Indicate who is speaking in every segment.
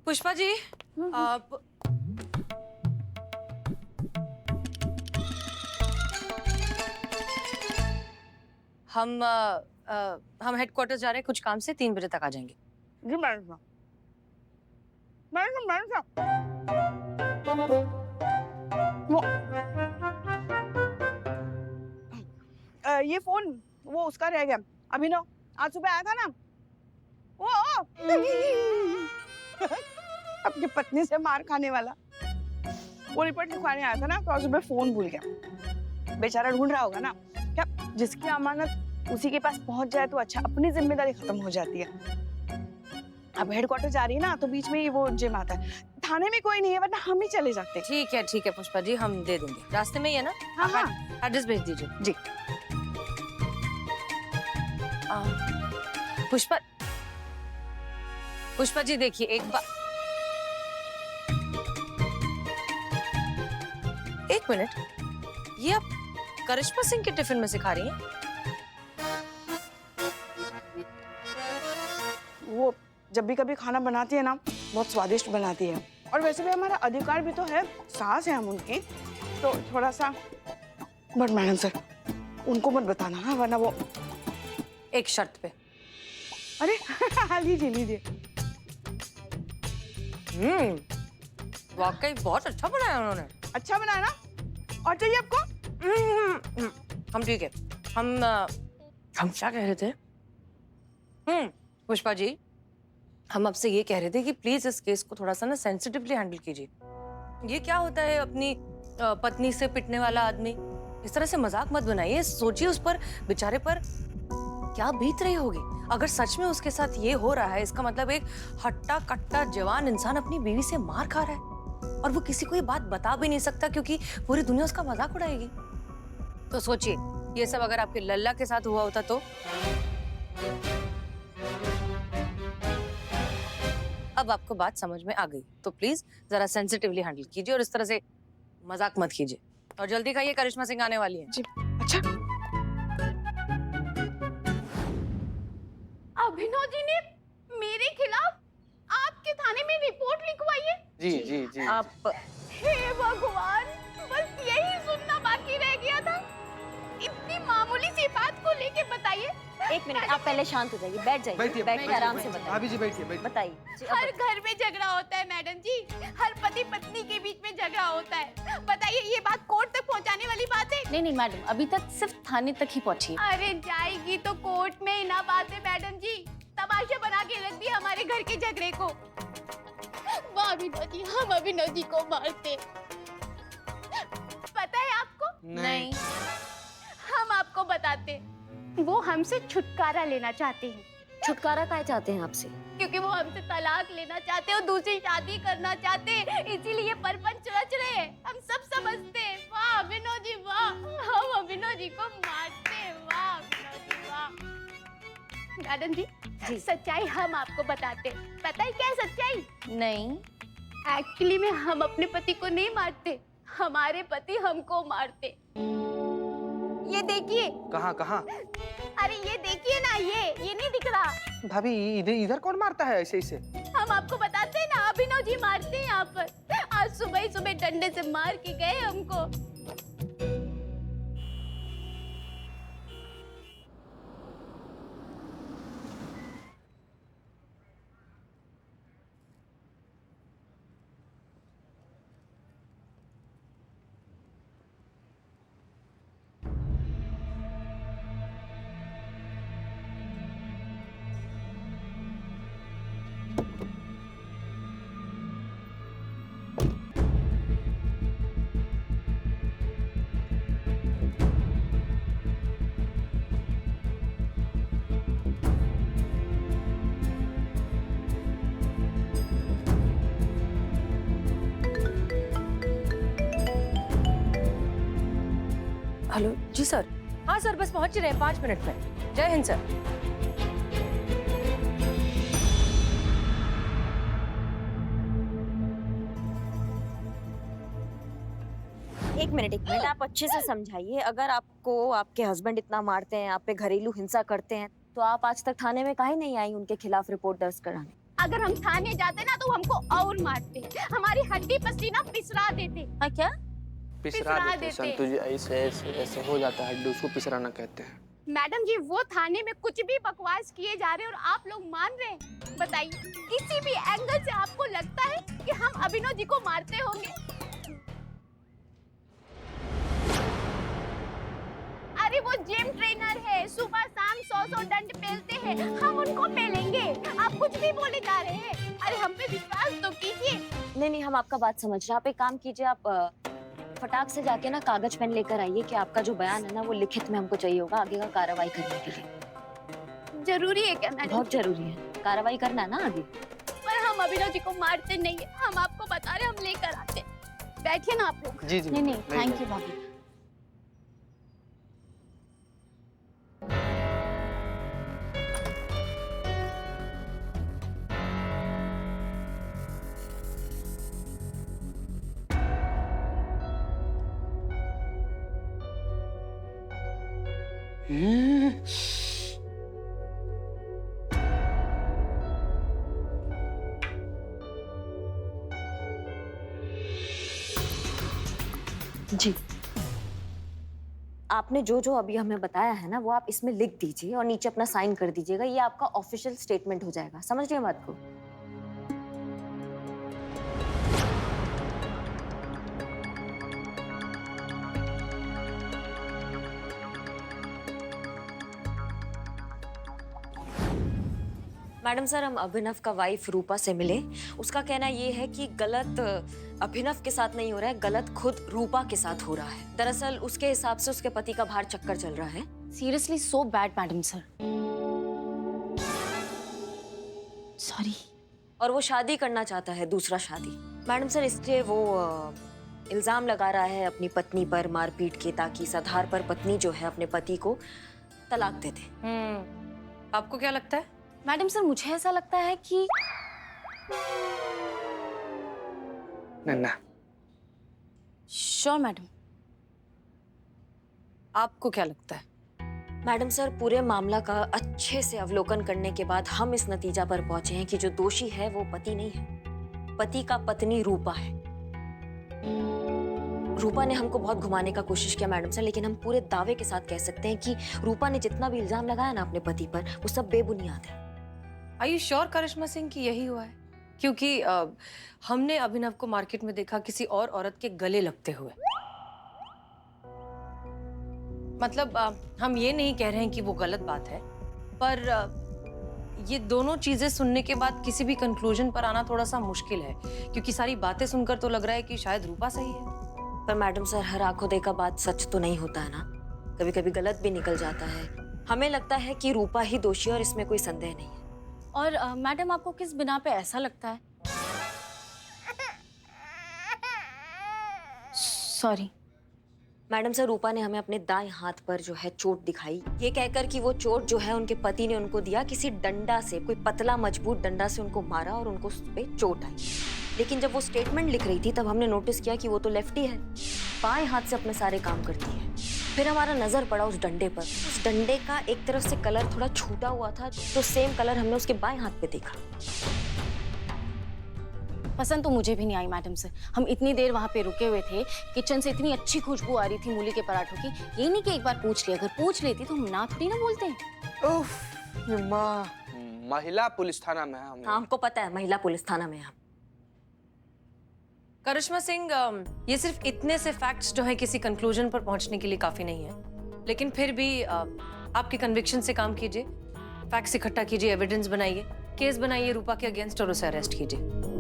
Speaker 1: पुष्पा जी, आप हम हेडक्वार्टर जा रहे हैं कुछ काम से, 3 बजे तक आ जाएंगे।
Speaker 2: जी मैडम साहब, मैडम साहब, वो ये फोन वो उसका रह गया। अभिनव आज सुबह आया था ना, वो अपनी पत्नी से मार खाने वाला, वो रिपोर्ट लिखवाने आया था ना, तो आज सुबह फोन भूल गया। बेचारा ढूंढ रहा होगा ना, क्या जिसकी अमानत उसी के पास पहुंच जाए तो अच्छा, अपनी जिम्मेदारी खत्म हो जाती है। अब हेडक्वार्टर जा रही है ना, तो बीच में ही वो जिम आता है। थाने में कोई नहीं है, वरना हम ही चले जाते।
Speaker 1: ठीक है पुष्पा जी, हम दे देंगे, रास्ते में ही है ना।
Speaker 2: हाँ हाँ,
Speaker 1: एड्रेस भेज दीजिए
Speaker 2: जी।
Speaker 1: पुष्पा पुष्पा जी देखिए, एक मिनट, ये आप करिश्मा सिंह के टिफिन में सिखा रही हैं?
Speaker 2: वो जब भी कभी खाना बनाती है ना, बहुत स्वादिष्ट बनाती है। और वैसे भी हमारा अधिकार भी तो है, सास है हम उनकी, तो थोड़ा सा। बट मैडम सर, उनको मत बताना हाँ, वरना वो।
Speaker 1: एक शर्त पे।
Speaker 2: अरे लीजिए लीजिए।
Speaker 1: वाकई बहुत अच्छा बनाया उन्होंने।
Speaker 2: अच्छा बनाया ना, और चाहिए आपको?
Speaker 1: हम ठीक है। हम क्या कह रहे थे? पुष्पा जी, हम आपसे ये कह रहे थे कि प्लीज इस केस को थोड़ा सा ना सेंसिटिवली हैंडल कीजिए। ये क्या होता है, अपनी पत्नी से पिटने वाला आदमी, इस तरह से मजाक मत बनाइए। सोचिए उस पर, बेचारे पर क्या बीत रही होगी। अगर सच में उसके साथ ये हो रहा है, इसका मतलब एक हट्टा कट्टा जवान इंसान अपनी बीवी से मार खा रहा है, और वो किसी को ये बात बता भी नहीं सकता क्योंकि पूरी दुनिया उसका मजाक उड़ाएगी। तो सोचिए, ये सब अगर आपके लल्ला के साथ हुआ होता तो। अब आपको बात समझ में आ गई, तो प्लीज जरा सेंसिटिवली हैंडल कीजिए और इस तरह से मजाक मत कीजिए। और जल्दी खाइए, करिश्मा सिंह आने वाली है।
Speaker 2: जी अच्छा।
Speaker 3: अभिनव जी ने मेरे खिलाफ आपके थाने में रिपोर्ट लिखवाई है?
Speaker 4: जी।
Speaker 1: आप
Speaker 3: हे भगवान, बस यही सुनना बाकी रह गया था। इतनी मामूली सी बात को लेके बताइए।
Speaker 5: एक मिनट, आप पहले शांत हो जाइए, बैठ जाइए, बैठ के आराम से बताइए।
Speaker 4: भाभी जी बैठिए।
Speaker 5: बताइए।
Speaker 3: हर घर में झगड़ा होता है मैडम जी, हर पति पत्नी के बीच में झगड़ा होता है। बताइए, ये बात कोर्ट तक पहुंचाने वाली बात है?
Speaker 5: नहीं मैडम, अभी तक सिर्फ थाने तक ही पहुंची है।
Speaker 3: अरे जाएगी तो कोर्ट में ही ना बात है मैडम जी। तमाशा बना के रख दिया हमारे घर के झगड़े को। वाह अभिनव जी, हम अभिनव जी को मारते। पता है आपको?
Speaker 5: नहीं।
Speaker 3: हम आपको बताते, वो हमसे छुटकारा लेना चाहते हैं।
Speaker 5: छुटकारा काय चाहते हैं आपसे?
Speaker 3: क्योंकि वो हमसे तलाक लेना चाहते हैं और दूसरी शादी करना चाहते हैं, इसीलिए परपंच रच रहे हैं। हम सब समझते हैं। वाह अभिनव जी वाह, हम अभिनव जी को मारते हैं। वाह अभिनव जी वाह। मैडम जी, सच्चाई हम आपको बताते। पता है क्या है सच्चाई?
Speaker 5: नहीं।
Speaker 3: एक्चुअली में हम अपने पति को नहीं मारते, हमारे पति हमको मारते। ये देखिए।
Speaker 4: कहाँ?
Speaker 3: अरे ये देखिए ना, ये नहीं दिख रहा?
Speaker 4: भाभी इधर कौन मारता है ऐसे?
Speaker 3: हम आपको बताते हैं ना, अभिनव जी मारते हैं यहाँ पर। आज सुबह ही सुबह डंडे से मार के गए हमको।
Speaker 1: हेलो जी सर। हाँ सर, बस पहुंच रहे हैं 5 मिनट में। जय हिंद सर।
Speaker 5: एक मिनट, आप अच्छे से समझाइए। अगर आपको आपके हस्बैंड इतना मारते हैं, आप पे घरेलू हिंसा करते हैं, तो आप आज तक थाने में काहे नहीं आई उनके खिलाफ रिपोर्ट दर्ज कराने?
Speaker 3: अगर हम थाने जाते ना तो वो हमको और मारते, हमारी हड्डी पसीना पिसरा देते।
Speaker 5: हाँ क्या?
Speaker 4: पिसरा
Speaker 3: पिसरा
Speaker 4: देते हैं
Speaker 3: देते।
Speaker 4: संतु जी, ऐसे ऐसे ऐसे हो जाता है, उसको पिसराना कहते हैं।
Speaker 3: मैडम जी वो थाने में कुछ भी बकवास किए जा रहे हैं और आप लोग मान रहे हैं। बताइए किसी भी एंगल से आपको लगता है कि हम अभिनव जी को मारते होंगे? अरे वो जिम ट्रेनर है, सुबह शाम 100 दंड पेलते हैं, हम उनको पेलेंगे। आप कुछ भी बोले जा रहे हैं। अरे हम पे विश्वास तो कीजिए।
Speaker 5: नहीं, हम आपका बात समझ रहे हैं। आप एक काम कीजिए, आप फटाक से जाके ना कागज पेन लेकर आइए कि आपका जो बयान है ना वो लिखित में हमको चाहिए होगा आगे का कार्रवाई करने के लिए।
Speaker 3: जरूरी है क्या मैडम?
Speaker 5: बहुत जरूरी है, कार्रवाई करना है ना आगे।
Speaker 3: पर हम अभिनव जी को मारते नहीं है, हम आपको बता रहे हम लेकर आते। बैठिए ना आप लोग।
Speaker 4: जी जी।
Speaker 3: नहीं थैंक यू भाभी।
Speaker 5: जी, आपने जो जो अभी हमें बताया है ना वो आप इसमें लिख दीजिए और नीचे अपना साइन कर दीजिएगा। ये आपका ऑफिशियल स्टेटमेंट हो जाएगा। समझ रहे हैं बात को? मैडम सर, हम अभिनव का वाइफ रूपा से मिले। उसका कहना ये है कि गलत अभिनव के साथ नहीं हो रहा है, गलत खुद रूपा के साथ हो रहा है। दरअसल उसके हिसाब से उसके पति का बाहर चक्कर चल रहा है।
Speaker 1: Seriously so bad madam sir. Sorry.
Speaker 5: और वो शादी करना चाहता है, दूसरा शादी। मैडम सर, इसलिए वो इल्जाम लगा रहा है अपनी पत्नी पर मारपीट के, ताकि इस आधार पर पत्नी जो है अपने पति को तलाक दे दे।
Speaker 1: आपको क्या लगता है?
Speaker 6: मैडम सर, मुझे ऐसा लगता है कि
Speaker 4: नन्ना,
Speaker 6: श्योर मैडम।
Speaker 1: आपको क्या लगता है?
Speaker 5: मैडम सर, पूरे मामला का अच्छे से अवलोकन करने के बाद हम इस नतीजा पर पहुंचे हैं कि जो दोषी है वो पति नहीं है, पति का पत्नी रूपा है। रूपा ने हमको बहुत घुमाने का कोशिश किया मैडम सर, लेकिन हम पूरे दावे के साथ कह सकते हैं कि रूपा ने जितना भी इल्जाम लगाया ना अपने पति पर, वो सब बेबुनियाद है।
Speaker 1: आर यू श्योर करिश्मा सिंह की यही हुआ है? क्योंकि हमने अभिनव को मार्केट में देखा किसी और औरत के गले लगते हुए। मतलब हम ये नहीं कह रहे हैं कि वो गलत बात है, पर ये दोनों चीजें सुनने के बाद किसी भी कंक्लूजन पर आना थोड़ा सा मुश्किल है, क्योंकि सारी बातें सुनकर तो लग रहा है कि शायद रूपा सही है।
Speaker 5: पर मैडम सर, हर आंखों देखा बात सच तो नहीं होता है ना, कभी कभी गलत भी निकल जाता है। हमें लगता है कि रूपा ही दोषी है और इसमें कोई संदेह नहीं है।
Speaker 6: और मैडम, आपको किस बिना पे ऐसा लगता है? सॉरी
Speaker 5: मैडम सर, रूपा ने हमें अपने दाएं हाथ पर जो है चोट दिखाई, ये कहकर कि वो चोट जो है उनके पति ने उनको दिया, किसी डंडा से, कोई पतला मजबूत डंडा से उनको मारा और उनको उस पे चोट आई। लेकिन जब वो स्टेटमेंट लिख रही थी तब हमने नोटिस किया कि वो तो लेफ्टी है, बाएं हाथ से अपने सारे काम करती है। फिर हमारा नजर पड़ा उस डंडे पर। उस डंडे का एक तरफ से कलर थोड़ा छूटा हुआ था, तो सेम कलर हमने उसके बाएं हाथ पे देखा।
Speaker 6: पसंद तो मुझे भी नहीं आई मैडम सर। हम इतनी देर वहाँ पे रुके हुए थे, किचन से इतनी अच्छी खुशबू आ रही थी मूली के पराठों की। ये नहीं कि एक बार पूछ लिया, अगर पूछ लेती तो हम ना थोड़ी ना बोलते हैं।
Speaker 4: उफ, ये माँ, महिला पुलिस थाना में है हम।
Speaker 5: हाँ, हमको पता है महिला पुलिस थाना में है।
Speaker 1: करिश्मा सिंह, ये सिर्फ इतने से फैक्ट्स जो है किसी कंक्लूजन पर पहुंचने के लिए काफी नहीं है, लेकिन फिर भी आपकी कन्विक्शन से काम कीजिए, फैक्ट्स इकट्ठा कीजिए, एविडेंस बनाइए, केस बनाइए रूपा के अगेंस्ट और उसे अरेस्ट कीजिए।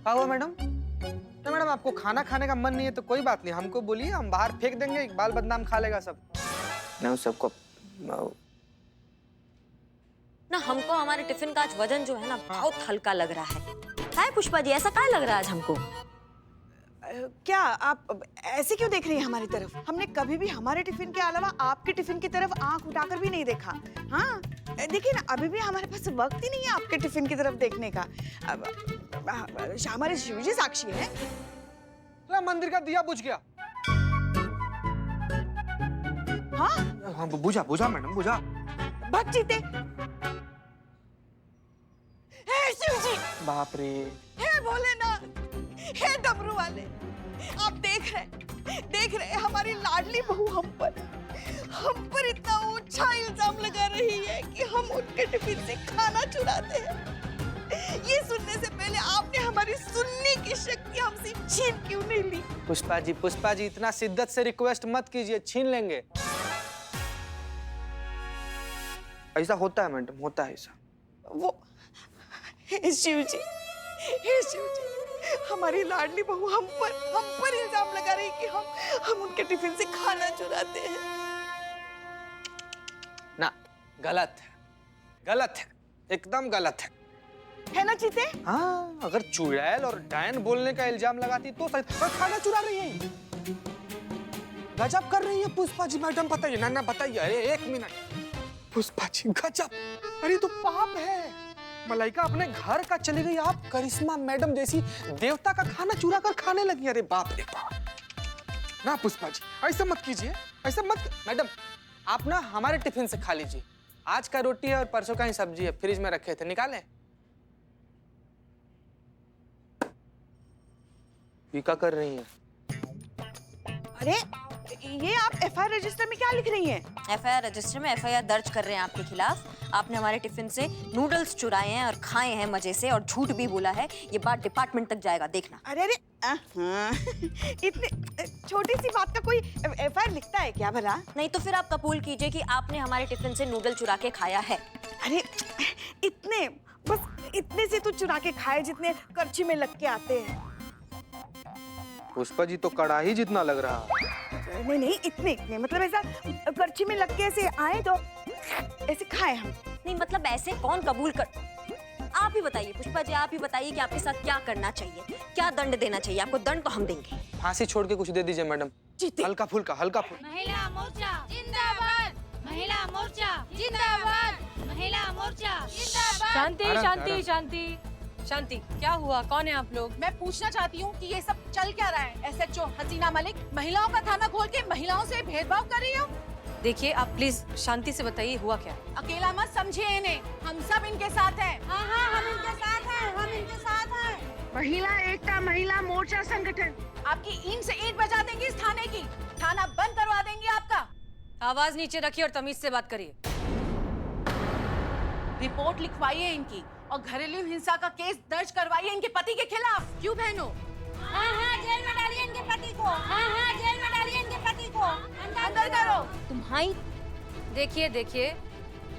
Speaker 4: क्या हुआ मैडम? तो मैडम, आपको खाना खाने का मन नहीं है तो कोई बात नहीं, हमको बोलिए, हम बाहर फेंक देंगे, इकबाल बदनाम खा लेगा सब। नहीं, सबको
Speaker 5: ना हमको हमारे टिफिन का आज वजन जो है ना बहुत हल्का लग रहा है। पुष्पा जी, ऐसा क्या लग रहा है आज हमको?
Speaker 2: क्या आप ऐसे क्यों देख रही हैं हमारी तरफ? हमने कभी भी हमारे टिफिन के अलावा आपके टिफिन की तरफ आंख उठाकर भी नहीं देखा। हाँ देखिए ना, अभी भी हमारे पास वक्त ही नहीं है आपके टिफिन की तरफ देखने का। हमारे शिवजी साक्षी है।
Speaker 4: अरे मंदिर का दिया बुझ गया।
Speaker 2: हाँ
Speaker 4: हाँ बुझा बुझा मैडम बुझा।
Speaker 2: भग जीते। हे शिवजी,
Speaker 4: बाप रे।
Speaker 2: हे भोलेनाथ, हे डमरू वाले, आप देख रहे हैं हमारी लाडली बहू हम पर इतना ऊंचा इल्जाम लगा रही है कि हम उनके टिफिन से खाना चुराते हैं। ये सुनने से पहले आपने हमारी सुनने की शक्ति हमसे छीन क्यों नहीं ली?
Speaker 4: पुष्पा जी इतना शिद्दत से रिक्वेस्ट मत कीजिए, छीन लेंगे। ऐसा होता है मैडम, होता है ऐसा।
Speaker 2: वो हे शिवजी, हमारी लाडली बहू हम पर इल्जाम लगा रही कि हम उनके टिफिन से खाना चुराते हैं।
Speaker 4: ना, गलत है, एकदम गलत
Speaker 2: है ना चीते?
Speaker 4: हाँ, अगर चुड़ैल और डायन बोलने का इल्जाम लगाती तो सही, पर खाना चुरा रही है। गजब कर रही है पुष्पा जी मैडम, बताइए ना बताइए। अरे 1 मिनट पुष्पा जी, गजब। अरे तो पाप है। मलाइका अपने घर का चली गई, आप करिश्मा मैडम जैसी देवता का खाना चुरा कर खाने लगी। अरे बाप रे बाप। ना पुष्पा जी ऐसा मत कीजिए, ऐसा मत। मैडम आप ना हमारे टिफिन से खा लीजिए। आज का रोटी है और परसों का ही सब्जी है, फ्रिज में रखे थे, निकालें। ये क्या कर रही हैं?
Speaker 2: अरे ये आप एफआईआर रजिस्टर में क्या लिख रही हैं?
Speaker 5: एफआईआर रजिस्टर में एफआईआर दर्ज कर रहे हैं आपके खिलाफ। आपने हमारे टिफिन से नूडल्स चुराए हैं और खाए हैं मजे से, और झूठ भी बोला है। ये बात डिपार्टमेंट तक जाएगा, देखना।
Speaker 2: अरे इतने छोटी सी बात का कोई एफआईआर लिखता है क्या भला?
Speaker 5: नहीं तो फिर आप कबूल कीजिए कि आपने हमारे टिफिन से नूडल चुरा के खाया है।
Speaker 2: अरे बस इतने से तो चुरा के खाए जितने करछी में लग के आते हैं।
Speaker 4: पुष्पा जी तो कड़ाही जितना लग रहा।
Speaker 2: नहीं इतने मतलब ऐसा करछी में लग के ऐसे आए तो ऐसे खाए हम।
Speaker 5: नहीं मतलब ऐसे कौन कबूल कर। आप ही बताइए पुष्पा जी, आप ही बताइए कि आपके साथ क्या करना चाहिए, क्या दंड देना चाहिए आपको। दंड तो हम देंगे।
Speaker 4: फांसी छोड़ के कुछ दे दीजिए मैडम, हल्का फुल्का।
Speaker 3: महिला मोर्चा जिंदाबाद, महिला मोर्चा जिंदाबाद, महिला मोर्चा जिंदाबाद।
Speaker 1: शांति, क्या हुआ? कौन है आप लोग?
Speaker 7: मैं पूछना चाहती हूँ कि ये सब चल क्या रहा है? एसएचओ हसीना मलिक महिलाओं का थाना खोल के महिलाओं से भेदभाव कर रही हो।
Speaker 1: देखिए आप प्लीज शांति से बताइए हुआ क्या?
Speaker 7: अकेला मत समझिए इन्हें, हम सब इनके साथ हैं। हाँ हम इनके साथ हैं। महिला एकता महिला मोर्चा संगठन आपकी ईंट से ईंट बजा देंगी इस थाने की। थाना बंद करवा देंगे आपका।
Speaker 1: आवाज नीचे रखिए और तमीज से बात करिए।
Speaker 7: रिपोर्ट लिखवाइए इनकी और घरेलू हिंसा का केस दर्ज करवाइए इनके पति के खिलाफ। क्यों बहनों?
Speaker 3: हाँ जेल में डालिए इनके पति को। हाँ जेल में डालिए इनके पति को।
Speaker 7: अंदर करो।
Speaker 1: तुम्हारी देखिए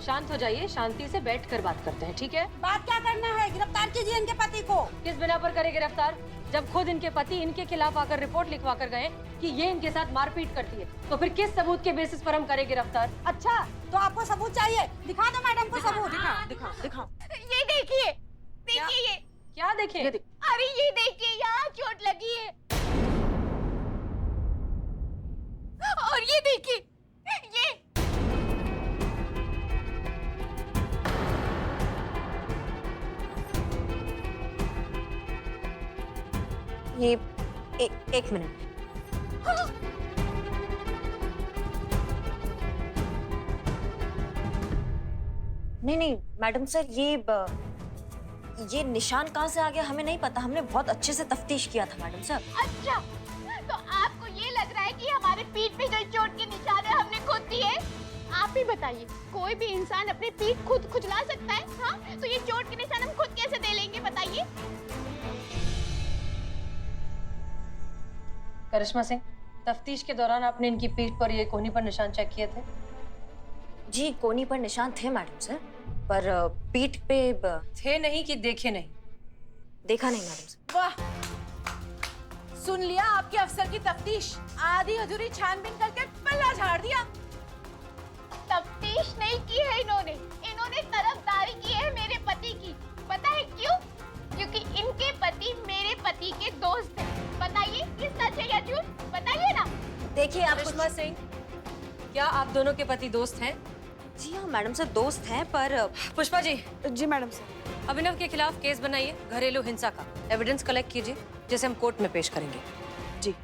Speaker 1: शांत हो जाइए, शांति से बैठ कर बात करते हैं, ठीक है?
Speaker 7: बात क्या करना है? गिरफ्तार कीजिए इनके पति को।
Speaker 1: किस बिना पर करे गिरफ्तार? जब खुद इनके पति इनके खिलाफ आकर रिपोर्ट लिखवा कर गए कि ये इनके साथ मारपीट करती है, तो फिर किस सबूत के बेसिस पर हम करें गिरफ्तार?
Speaker 7: अच्छा तो आपको सबूत चाहिए, दिखा दो मैडम को सबूत।
Speaker 2: दिखाओ।
Speaker 3: ये देखिए ये
Speaker 1: क्या देखें?
Speaker 3: अरे ये देखिए यहाँ चोट लगी है। और ये देखिए
Speaker 5: ये एक मिनट। नहीं मैडम सर, ये निशान कहाँ से आ गया हमें नहीं पता। हमने बहुत अच्छे से तफ्तीश किया था मैडम सर।
Speaker 3: अच्छा तो आपको ये लग रहा है कि हमारे पीठ पे जो चोट के निशान है हमने खुद दिए? आप ही बताइए, कोई भी इंसान अपनी पीठ खुद खुजला सकता है? हाँ तो ये चोट के निशान हम खुद कैसे दे लेंगे बताइए?
Speaker 1: करिश्मा सिंह, तफ्तीश के दौरान आपने इनकी पीठ पर ये कोहनी पर निशान चेक किए थे?
Speaker 5: जी कोहनी पर निशान थे मैडम सर, पर पीठ पे
Speaker 1: थे नहीं कि देखे नहीं?
Speaker 5: देखा नहीं मैडम सर।
Speaker 7: वाह, सुन लिया आपके अफसर की तफ्तीश। आधी अधूरी छानबीन करके पल्ला झाड़ दिया।
Speaker 3: तफ्तीश नहीं की है इन्होंने तरफदारी की है मेरे पति की। पता है क्यों? क्योंकि इनके पति मेरे पति के दोस्त हैं। बताइए ये सच है या झूठ, बताइए ना।
Speaker 5: देखिए आप
Speaker 1: करिश्मा सिंह, क्या आप दोनों के पति दोस्त हैं?
Speaker 5: जी हाँ मैडम सर, दोस्त हैं पर
Speaker 1: पुष्पा जी,
Speaker 2: जी मैडम सर।
Speaker 1: अभिनव के खिलाफ केस बनाइए घरेलू हिंसा का। एविडेंस कलेक्ट कीजिए जिसे हम कोर्ट में पेश करेंगे।
Speaker 2: जी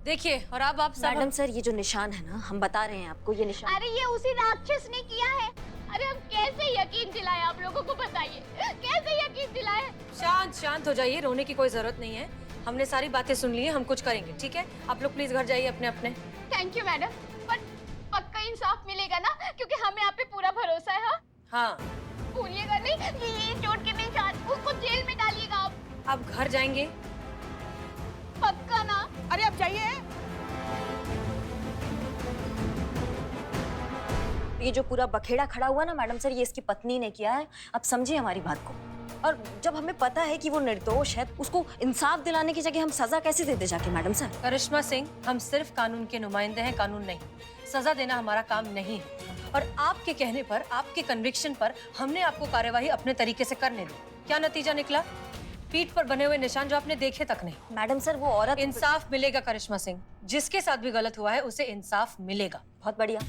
Speaker 1: देखिए, और अब आप सब
Speaker 5: मैडम सर, ये जो निशान है ना, हम बता रहे हैं आपको, ये निशान
Speaker 3: अरे ये उसी राक्षस ने किया है। अरे हम कैसे यकीन दिलाए आप लोगों को, बताइए कैसे यकीन दिलाए।
Speaker 1: शांत हो जाइए, रोने की कोई जरूरत नहीं है। हमने सारी बातें सुन ली है, हम कुछ करेंगे, ठीक है? आप लोग प्लीज घर जाइए अपने अपने।
Speaker 3: थैंक यू मैडम, पर पक्का इंसाफ मिलेगा ना, क्योंकि हमें आप पे पूरा भरोसा है।
Speaker 1: हाँ,
Speaker 3: भूलिएगा नहीं कि ये चोट के निशान, उसको जेल में डालिएगा आप।
Speaker 1: आप घर जाएंगे?
Speaker 3: पक्का ना?
Speaker 2: अरे आप जाइए।
Speaker 5: ये जो पूरा बखेड़ा खड़ा हुआ ना मैडम सर, ये इसकी पत्नी ने किया है। अब समझिए हमारी बात को। और जब हमें पता है कि वो निर्दोष है, उसको इंसाफ दिलाने की जगह हम सजा कैसे देते जाके मैडम सर?
Speaker 1: करिश्मा सिंह, हम सिर्फ कानून के नुमाइंदे हैं, कानून नहीं। सजा देना हमारा काम नहीं है। और आपके कहने पर, आपके कन्विक्शन पर हमने आपको कार्यवाही अपने तरीके से करने दी। क्या नतीजा निकला? पीठ पर बने हुए निशान जो आपने देखे तक नहीं।
Speaker 5: मैडम सर, वो औरत
Speaker 1: इंसाफ मिलेगा करिश्मा सिंह, जिसके साथ भी गलत हुआ है उसे इंसाफ मिलेगा।
Speaker 5: बहुत बढ़िया।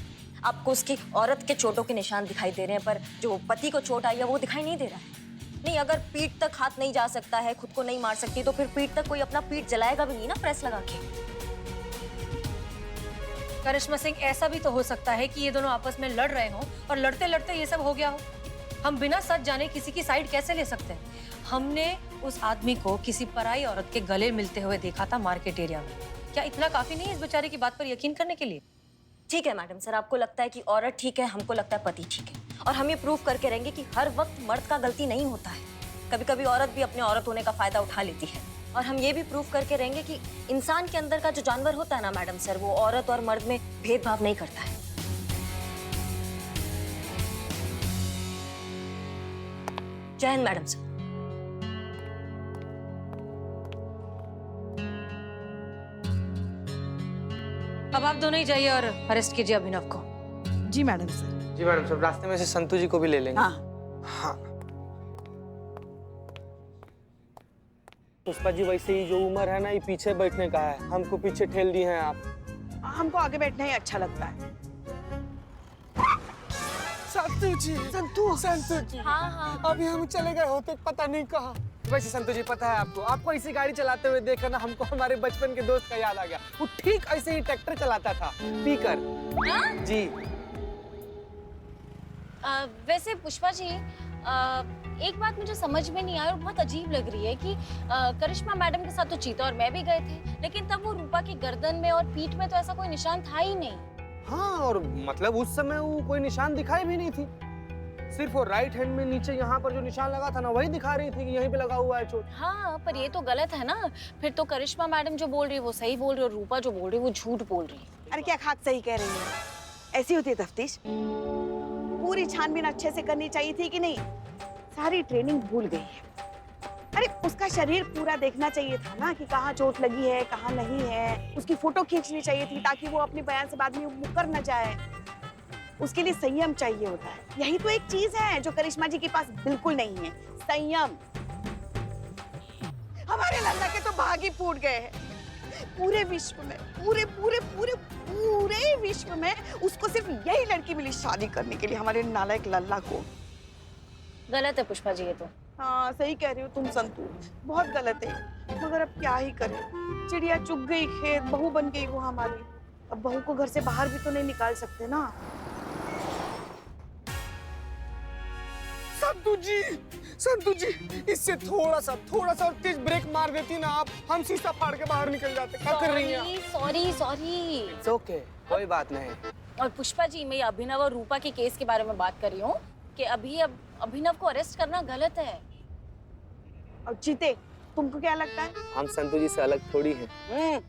Speaker 5: आपको उसकी औरत के चोटों के निशान दिखाई दे रहे हैं, पर जो पति को चोट आई है वो दिखाई नहीं दे रहा है। नहीं, अगर पीठ तक हाथ नहीं जा सकता है, खुद को नहीं मार सकती, तो फिर पीठ तक कोई अपना पीठ जलाएगा भी नहीं ना प्रेस लगा के।
Speaker 1: करिश्मा सिंह, ऐसा भी तो हो सकता है कि ये दोनों आपस में लड़ रहे हों और लड़ते लड़ते ये सब हो गया हो। हम बिना सच जाने किसी की साइड कैसे ले सकते हैं? हमने उस आदमी को किसी पराई औरत के गले मिलते हुए देखा था मार्केट एरिया में। क्या इतना काफी नहीं है इस बेचारे की बात पर यकीन करने के लिए?
Speaker 5: ठीक है मैडम सर, आपको लगता है कि औरत ठीक है, हमको लगता है पति ठीक है। और हम ये प्रूव करके रहेंगे कि हर वक्त मर्द का गलती नहीं होता है। कभी कभी औरत भी अपने औरत होने का फायदा उठा लेती है। और हम ये भी प्रूव करके रहेंगे कि इंसान के अंदर का जो जानवर होता है ना मैडम सर, वो औरत और मर्द में भेदभाव नहीं करता है। जय हिंद मैडम सर।
Speaker 1: अब आप दोनों ही जाइए और अरेस्ट कीजिए अभिनव को।
Speaker 2: जी मैडम सर।
Speaker 4: जी मैडम, सब रास्ते में से संतू जी को भी ले लेंगे।
Speaker 2: हाँ
Speaker 4: हाँ। पुष्पा जी, वैसे ही जो उम्र है ना, ये पीछे बैठने का है। हमको पीछे ठेल दिए हैं आप।
Speaker 2: हमको आगे बैठना ही अच्छा लगता है।
Speaker 4: संतू जी, संतू जी।
Speaker 5: हाँ।
Speaker 4: अभी हम चले गए होते पता नहीं कहाँ। वैसे संतू जी, पता है आपको ऐसी गाड़ी चलाते हुए देखकर ना हमको हमारे बचपन के दोस्त का याद आ गया। वो ठीक ऐसे ही ट्रैक्टर चलाता था, पीकर। जी।
Speaker 6: वैसे पुष्पा जी, एक बात मुझे समझ में नहीं आई और बहुत अजीब लग रही है कि करिश्मा मैडम के साथ तो चीता और मैं भी गए थे, लेकिन तब वो रूपा की गर्दन में और पीठ में तो ऐसा कोई निशान था ही नहीं।
Speaker 4: हाँ, और मतलब उस समय वो कोई निशान दिखाई भी नहीं थी। सिर्फ वो राइट हैंड में नीचे यहाँ पर जो निशान लगा था ना, वही दिखा रही थी कि यहीं पे लगा हुआ है चोट।
Speaker 6: हाँ, पर ये तो गलत है ना। फिर तो करिश्मा मैडम जो बोल रही है वो सही बोल रही है और रूपा जो बोल रही है वो झूठ बोल रही है।
Speaker 2: अरे क्या खाक सही कह रही है? ऐसी होती है तफ्तीश। पूरी छानबीन अच्छे से करनी चाहिए थी कि नहीं? सारी ट्रेनिंग भूल गई है। अरे उसका शरीर पूरा देखना चाहिए था ना कि कहाँ चोट लगी है, कहाँ नहीं है। उसकी फोटो खींचनी चाहिए थी ताकि वो अपने बयान से बाद में मुकर न जाए। उसके लिए संयम चाहिए होता है। यही तो एक चीज है जो करिश्मा जी के पास बिल्कुल नहीं है, संयम। हमारे लल्ला के तो भाग ही फूट गए हैं। पूरे विश्व में, पूरे पूरे पूरे पूरे विश्व में उसको सिर्फ यही लड़की मिली शादी करने के लिए, हमारे नालायक लल्ला को।
Speaker 6: गलत है पुष्पा जी ये तो।
Speaker 2: हाँ सही कह रही हो तुम संतू, बहुत गलत है। मगर अब क्या ही करें, चिड़िया चुग गई खेत, बहू बन गई वो हमारी। अब बहू को घर से बाहर भी तो नहीं निकाल सकते ना।
Speaker 4: संतू जी, इससे थोड़ा सा और तेज ब्रेक मार देती ना आप, हम शीशा फाड़ के बाहर निकल जाते। क्या कर रही हैं?
Speaker 6: सॉरी।
Speaker 4: इट्स ओके, कोई बात नहीं।
Speaker 6: और पुष्पा जी, मैं अभिनव और रूपा के केस के बारे में बात कर रही हूँ कि अब अभिनव को अरेस्ट करना गलत है।
Speaker 2: और चीते, तुमको क्या लगता है?
Speaker 4: हम संतू जी से अलग थोड़ी हैं।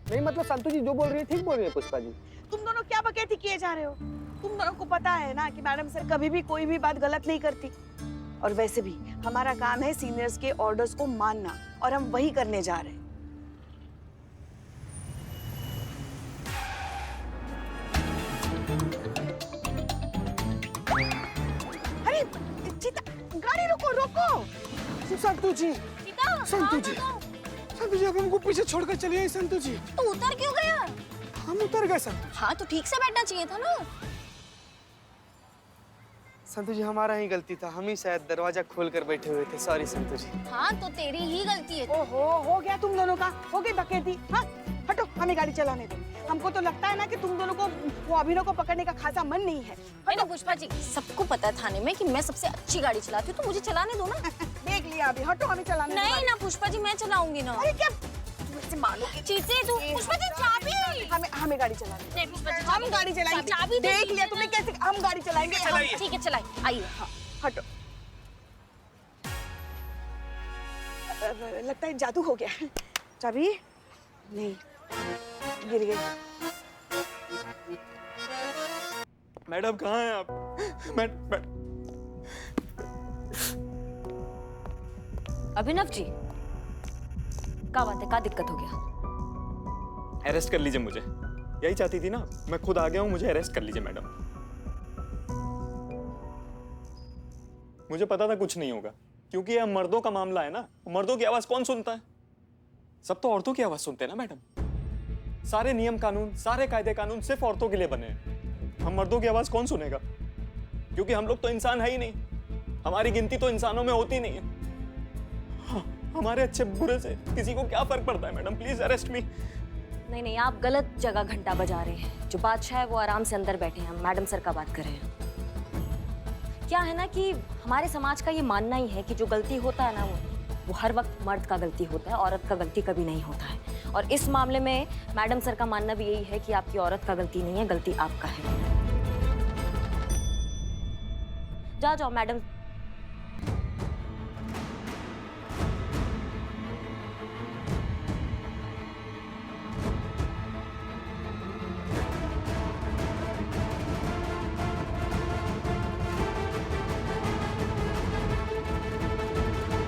Speaker 4: नहीं मतलब संतू जी जो बोल रही है ठीक बोल रही है पुष्पा जी।
Speaker 2: तुम दोनों क्या बकैती किए जा रहे हो? तुम दोनों को पता है ना कि मैडम सर कभी भी कोई भी बात गलत नहीं करती। और वैसे भी हमारा काम है सीनियर्स के ऑर्डर्स को मानना, और हम वही करने जा रहे हैं। अरे चीता, गाड़ी रोको।
Speaker 4: संतू जी,
Speaker 6: चीता,
Speaker 4: संतू जी, संतू जी, आप हमको पीछे छोड़कर चले आए संतू जी।
Speaker 6: तू उतर क्यों गया?
Speaker 4: हम उतर गए संतू जी।
Speaker 6: हाँ तो ठीक से बैठना चाहिए था ना।
Speaker 4: संतू जी, हमारा ही गलती था, हम ही शायद दरवाजा खोल कर बैठे हुए थे। सॉरी संतू जी।
Speaker 6: हाँ तो तेरी ही गलती है।
Speaker 2: ओहो, हो गया तुम दोनों का, हो गई बकेती। हाँ हटो, हमें गाड़ी चलाने दो। हमको तो लगता है ना कि तुम दोनों को वो अभिनव को पकड़ने का खासा मन नहीं है।
Speaker 6: नहीं ना पुष्पा जी, सबको पता है थाने में कि मैं सबसे अच्छी गाड़ी चलाती हूँ, तो मुझे चलाने दो ना।
Speaker 2: देख लिया अभी, हटो हमें चलाने दो
Speaker 6: नहीं
Speaker 2: गाड़ी।
Speaker 6: ना पुष्पा जी, मैं चलाऊंगी ना।
Speaker 2: अरे क्या तुम मानोगे?
Speaker 6: चीते तू, पुष्पा जी चाबी।
Speaker 2: हमें गाड़ी चलाने दो।
Speaker 6: नहीं पुष्पा जी,
Speaker 2: हम गाड़ी चलाएंगे।
Speaker 6: चाबी दे
Speaker 2: देख लिया तुमने कैसे, हम गाड़ी चलाएंगे।
Speaker 6: ठीक है चलाइए, आइए।
Speaker 2: हाँ, हटो। लगता है जादू हो गया। चाबी नहीं, गिर गई।
Speaker 4: मैडम कहाँ हैं आप?
Speaker 5: अभिनव जी, क्या बात है, क्या दिक्कत हो गया?
Speaker 8: अरेस्ट कर लीजिए मुझे, यही चाहती थी ना, मैं खुद आ गया हूं, मुझे अरेस्ट कर लीजिए मैडम। मुझे पता था कुछ नहीं होगा, क्योंकि यह मर्दों का मामला है ना। मर्दों की आवाज कौन सुनता है? सब तो औरतों की आवाज सुनते हैं ना मैडम। सारे नियम कानून, सारे कायदे कानून सिर्फ औरतों के लिए बने हैं। हम मर्दों की आवाज कौन सुनेगा? क्योंकि हम लोग तो इंसान है ही नहीं, हमारी गिनती तो इंसानों में होती नहीं है। हमारे अच्छे बुरे से किसी को क्या फर्क पड़ता है मैडम? प्लीज अरेस्ट मी।
Speaker 5: नहीं नहीं, आप गलत जगह घंटा बजा रहे हैं। जो बादशाह है वो आराम से अंदर बैठे हैं, हम मैडम सर का बात कर रहे हैं। क्या है ना कि हमारे समाज का ये मानना ही है कि जो गलती होता है ना वो हर वक्त मर्द का गलती होता है, औरत का गलती कभी नहीं होता है। और इस मामले में मैडम सर का मानना भी यही है कि आपकी औरत का गलती नहीं है, गलती आपका है। जाओ जाओ मैडम